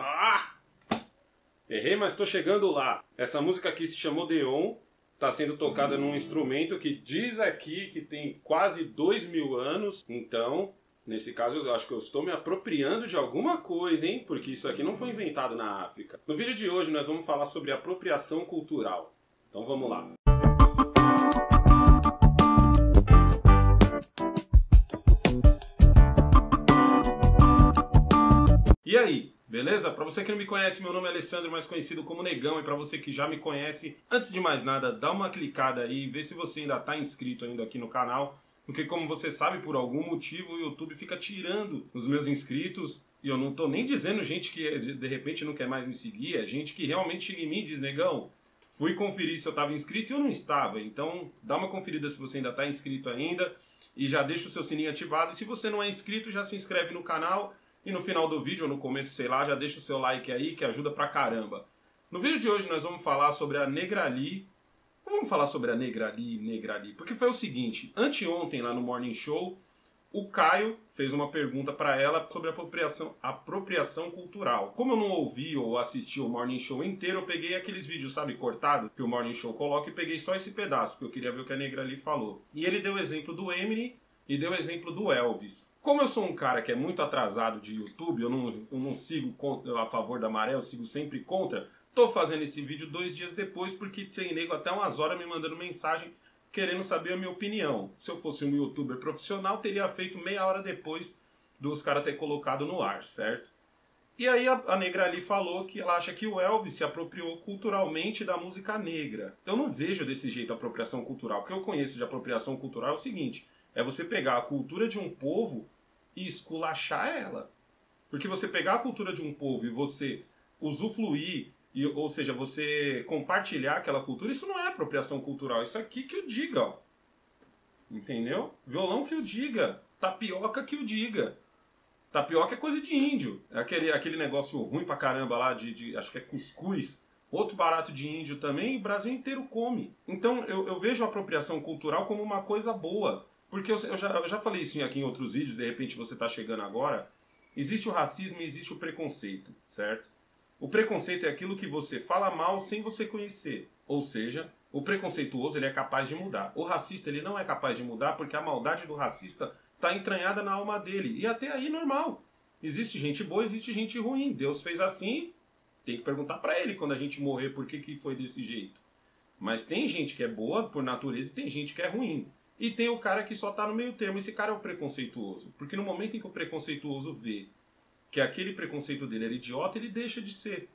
Ah! Errei, mas tô chegando lá. Essa música aqui se chamou Deon, tá sendo tocada num instrumento que diz aqui que tem quase 2000 anos. Então, nesse caso, eu acho que eu estou me apropriando de alguma coisa, hein? Porque isso aqui não foi inventado na África. No vídeo de hoje nós vamos falar sobre apropriação cultural. Então vamos lá. E aí, beleza? Para você que não me conhece, meu nome é Alessandro, mais conhecido como Negão, e para você que já me conhece, antes de mais nada, dá uma clicada aí e vê se você ainda está inscrito ainda aqui no canal, porque como você sabe, por algum motivo o YouTube fica tirando os meus inscritos, e eu não tô nem dizendo gente que de repente não quer mais me seguir, é gente que realmente chega em mim e diz: Negão, fui conferir se eu estava inscrito e eu não estava, então dá uma conferida se você ainda está inscrito ainda, e já deixa o seu sininho ativado, e se você não é inscrito, já se inscreve no canal. E no final do vídeo, ou no começo, sei lá, já deixa o seu like aí, que ajuda pra caramba. No vídeo de hoje nós vamos falar sobre a Negrali. Não vamos falar sobre a Negrali, porque foi o seguinte: anteontem lá no Morning Show, o Caio fez uma pergunta pra ela sobre apropriação cultural. Como eu não ouvi ou assisti o Morning Show inteiro, eu peguei aqueles vídeos, sabe, cortados, que o Morning Show coloca, e peguei só esse pedaço, porque eu queria ver o que a Negrali falou. E ele deu o exemplo do Eminem, e deu o exemplo do Elvis. Como eu sou um cara que é muito atrasado de YouTube, eu não sigo a favor da maré, eu sigo sempre contra, tô fazendo esse vídeo 2 dias depois, porque tem nego até umas horas me mandando mensagem querendo saber a minha opinião. Se eu fosse um youtuber profissional, teria feito meia hora depois dos caras ter colocado no ar, certo? E aí a Negrali falou que ela acha que o Elvis se apropriou culturalmente da música negra. Eu não vejo desse jeito a apropriação cultural. O que eu conheço de apropriação cultural é o seguinte: é você pegar a cultura de um povo e esculachar ela. Porque você pegar a cultura de um povo e você usufruir, ou seja, você compartilhar aquela cultura, isso não é apropriação cultural. Isso aqui que eu diga, ó. Entendeu? Violão que eu diga. Tapioca que eu diga. Tapioca é coisa de índio. É aquele negócio ruim pra caramba lá acho que é cuscuz. Outro barato de índio também, e o Brasil inteiro come. Então eu vejo a apropriação cultural como uma coisa boa. Porque eu já falei isso aqui em outros vídeos, de repente você está chegando agora. Existe o racismo e existe o preconceito, certo? O preconceito é aquilo que você fala mal sem você conhecer. Ou seja, o preconceituoso ele é capaz de mudar. O racista ele não é capaz de mudar porque a maldade do racista está entranhada na alma dele. E até aí normal. Existe gente boa, existe gente ruim. Deus fez assim, tem que perguntar para ele quando a gente morrer por que foi desse jeito. Mas tem gente que é boa por natureza e tem gente que é ruim. E tem o cara que só tá no meio termo. Esse cara é o preconceituoso. Porque no momento em que o preconceituoso vê que aquele preconceito dele era idiota, ele deixa de ser.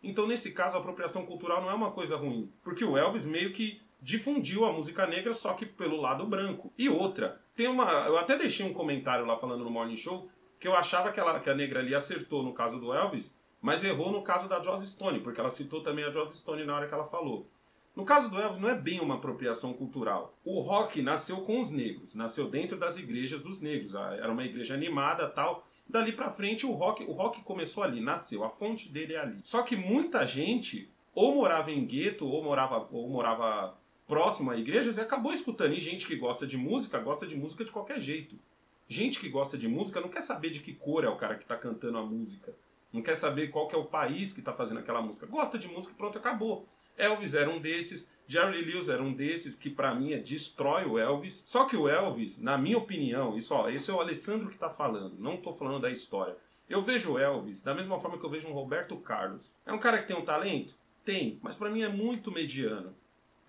Então, nesse caso, a apropriação cultural não é uma coisa ruim. Porque o Elvis meio que difundiu a música negra, só que pelo lado branco. E outra, eu até deixei um comentário lá falando no Morning Show, que eu achava que a Negrali acertou no caso do Elvis, mas errou no caso da Joss Stone, porque ela citou também a Joss Stone na hora que ela falou. No caso do Elvis, não é bem uma apropriação cultural. O rock nasceu com os negros, nasceu dentro das igrejas dos negros. Era uma igreja animada e tal. Dali pra frente, o rock começou ali, nasceu, a fonte dele é ali. Só que muita gente ou morava em gueto, ou morava próximo a igrejas e acabou escutando. E gente que gosta de música de qualquer jeito. Gente que gosta de música não quer saber de que cor é o cara que está cantando a música. Não quer saber qual que é o país que está fazendo aquela música. Gosta de música e pronto, acabou. Elvis era um desses, Jerry Lee Lewis era um desses que pra mim destrói o Elvis. Só que o Elvis, na minha opinião, esse é o Alessandro que tá falando, não tô falando da história. Eu vejo o Elvis da mesma forma que eu vejo um Roberto Carlos. É um cara que tem um talento? Tem, mas pra mim é muito mediano.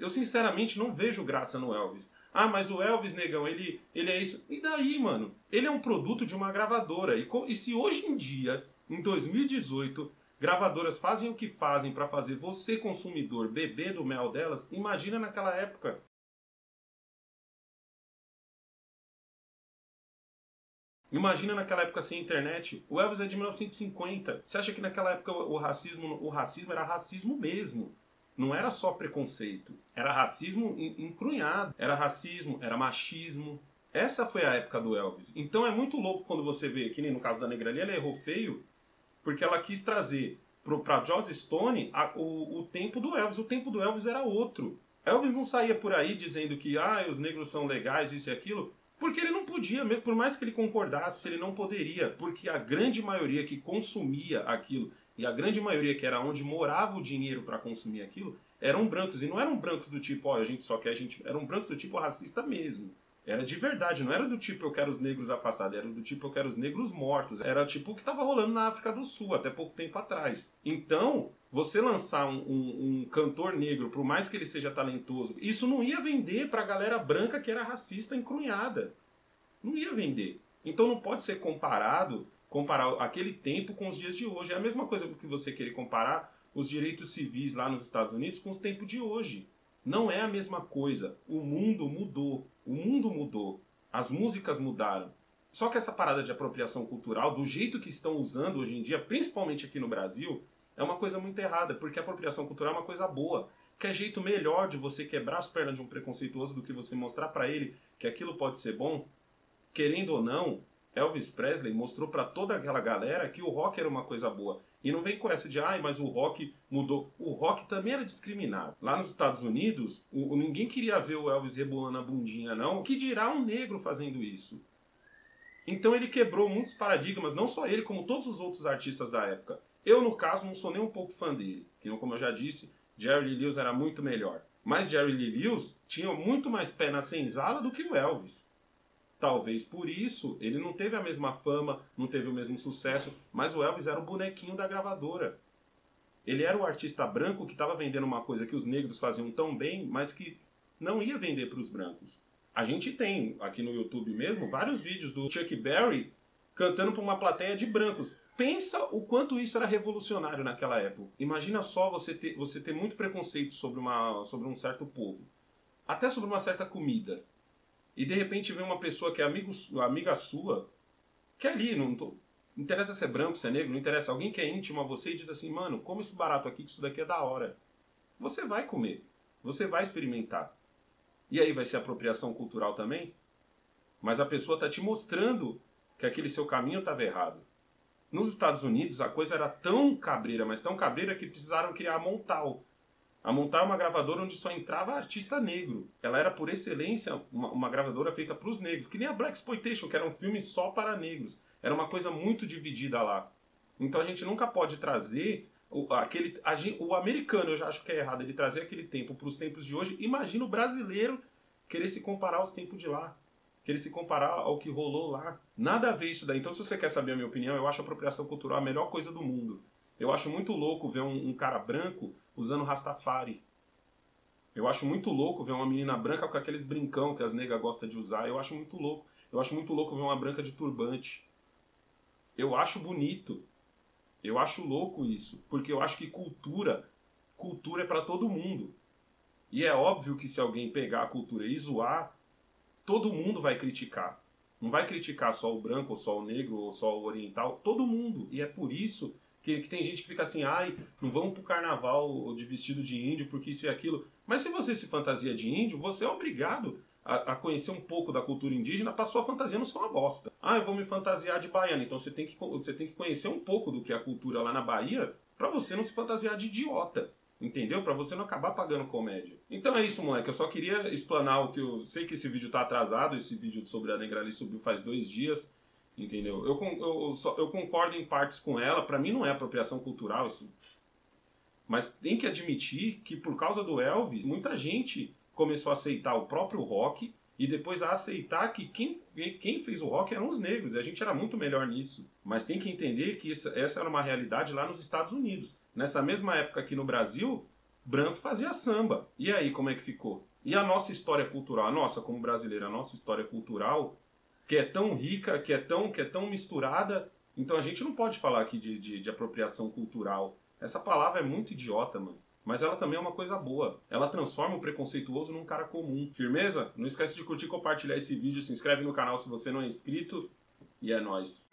Eu sinceramente não vejo graça no Elvis. Ah, mas o Elvis, negão, ele é isso. E daí, mano? Ele é um produto de uma gravadora. E se hoje em dia, em 2018, gravadoras fazem o que fazem pra fazer você, consumidor, beber do mel delas, imagina naquela época. Imagina naquela época sem internet. O Elvis é de 1950. Você acha que naquela época o racismo era racismo mesmo? Não era só preconceito. Era racismo encrunhado. Era racismo, era machismo. Essa foi a época do Elvis. Então é muito louco quando você vê, que nem no caso da Negra ali, ela errou feio, porque ela quis trazer pra Joss Stone o tempo do Elvis. O tempo do Elvis era outro. Elvis não saía por aí dizendo que os negros são legais, isso e aquilo, porque ele não podia, mesmo por mais que ele concordasse, ele não poderia, porque a grande maioria que consumia aquilo, e a grande maioria que era onde morava o dinheiro para consumir aquilo, eram brancos. E não eram brancos do tipo, a gente só quer, eram brancos do tipo racista mesmo. Era de verdade, não era do tipo eu quero os negros afastados, era do tipo eu quero os negros mortos. Era tipo o que estava rolando na África do Sul, até pouco tempo atrás. Então, você lançar um cantor negro, por mais que ele seja talentoso, isso não ia vender pra galera branca que era racista encrunhada. Não ia vender. Então não pode ser comparar aquele tempo com os dias de hoje. É a mesma coisa que você querer comparar os direitos civis lá nos Estados Unidos com os tempos de hoje. Não é a mesma coisa. O mundo mudou. O mundo mudou. As músicas mudaram. Só que essa parada de apropriação cultural, do jeito que estão usando hoje em dia, principalmente aqui no Brasil, é uma coisa muito errada, porque a apropriação cultural é uma coisa boa. Que é jeito melhor de você quebrar as pernas de um preconceituoso do que você mostrar pra ele que aquilo pode ser bom. Querendo ou não, Elvis Presley mostrou pra toda aquela galera que o rock era uma coisa boa. E não vem com essa de, mas o rock mudou. O rock também era discriminado. Lá nos Estados Unidos, ninguém queria ver o Elvis rebolando a bundinha, não. O que dirá um negro fazendo isso? Então ele quebrou muitos paradigmas, não só ele, como todos os outros artistas da época. Eu, no caso, não sou nem um pouco fã dele. Como eu já disse, Jerry Lee Lewis era muito melhor. Mas Jerry Lee Lewis tinha muito mais pé na senzala do que o Elvis. Talvez por isso ele não teve a mesma fama, não teve o mesmo sucesso, mas o Elvis era o bonequinho da gravadora. Ele era o artista branco que estava vendendo uma coisa que os negros faziam tão bem, mas que não ia vender para os brancos. A gente tem, aqui no YouTube mesmo, vários vídeos do Chuck Berry cantando para uma plateia de brancos. Pensa o quanto isso era revolucionário naquela época. Imagina só você ter muito preconceito sobre um certo povo. Até sobre uma certa comida. E de repente vem uma pessoa que é amiga sua, que ali, não interessa se é branco, se é negro, não interessa. Alguém que é íntimo a você e diz assim, mano, come esse barato aqui que isso daqui é da hora. Você vai comer. Você vai experimentar. E aí vai ser apropriação cultural também? Mas a pessoa está te mostrando que aquele seu caminho estava errado. Nos Estados Unidos a coisa era tão cabreira, mas tão cabreira que precisaram criar a Montal. A Montal é uma gravadora onde só entrava artista negro. Ela era, por excelência, uma gravadora feita para os negros. Que nem a Blaxploitation, que era um filme só para negros. Era uma coisa muito dividida lá. Então a gente nunca pode trazer o americano, eu já acho que é errado ele trazer aquele tempo para os tempos de hoje. Imagina o brasileiro querer se comparar aos tempos de lá. Querer se comparar ao que rolou lá. Nada a ver isso daí. Então se você quer saber a minha opinião, eu acho a apropriação cultural a melhor coisa do mundo. Eu acho muito louco ver um cara branco usando Rastafari. Eu acho muito louco ver uma menina branca com aqueles brincão que as negras gostam de usar. Eu acho muito louco. Eu acho muito louco ver uma branca de turbante. Eu acho bonito. Eu acho louco isso. Porque eu acho que cultura é pra todo mundo. E é óbvio que se alguém pegar a cultura e zoar, todo mundo vai criticar. Não vai criticar só o branco, ou só o negro, ou só o oriental. Todo mundo. E é por isso que tem gente que fica assim, não vamos pro carnaval de vestido de índio porque isso e aquilo. Mas se você se fantasia de índio, você é obrigado a conhecer um pouco da cultura indígena para sua fantasia não ser uma bosta. Eu vou me fantasiar de baiano. Então você tem que conhecer um pouco do que é a cultura lá na Bahia para você não se fantasiar de idiota. Entendeu? Para você não acabar pagando comédia. Então é isso, moleque. Eu só queria explanar o que eu sei que esse vídeo tá atrasado. Esse vídeo sobre a Negra ali subiu faz 2 dias. Entendeu? Eu concordo em partes com ela. Pra mim não é apropriação cultural. Isso. Mas tem que admitir que por causa do Elvis, muita gente começou a aceitar o próprio rock e depois a aceitar que quem fez o rock eram os negros. E a gente era muito melhor nisso. Mas tem que entender que essa era uma realidade lá nos Estados Unidos. Nessa mesma época aqui no Brasil, branco fazia samba. E aí, como é que ficou? E a nossa história cultural, a nossa como brasileira, a nossa história cultural, que é tão rica, que é tão misturada, então a gente não pode falar aqui de apropriação cultural. Essa palavra é muito idiota, mano. Mas ela também é uma coisa boa. Ela transforma o preconceituoso num cara comum. Firmeza? Não esquece de curtir e compartilhar esse vídeo. Se inscreve no canal se você não é inscrito. E é nóis.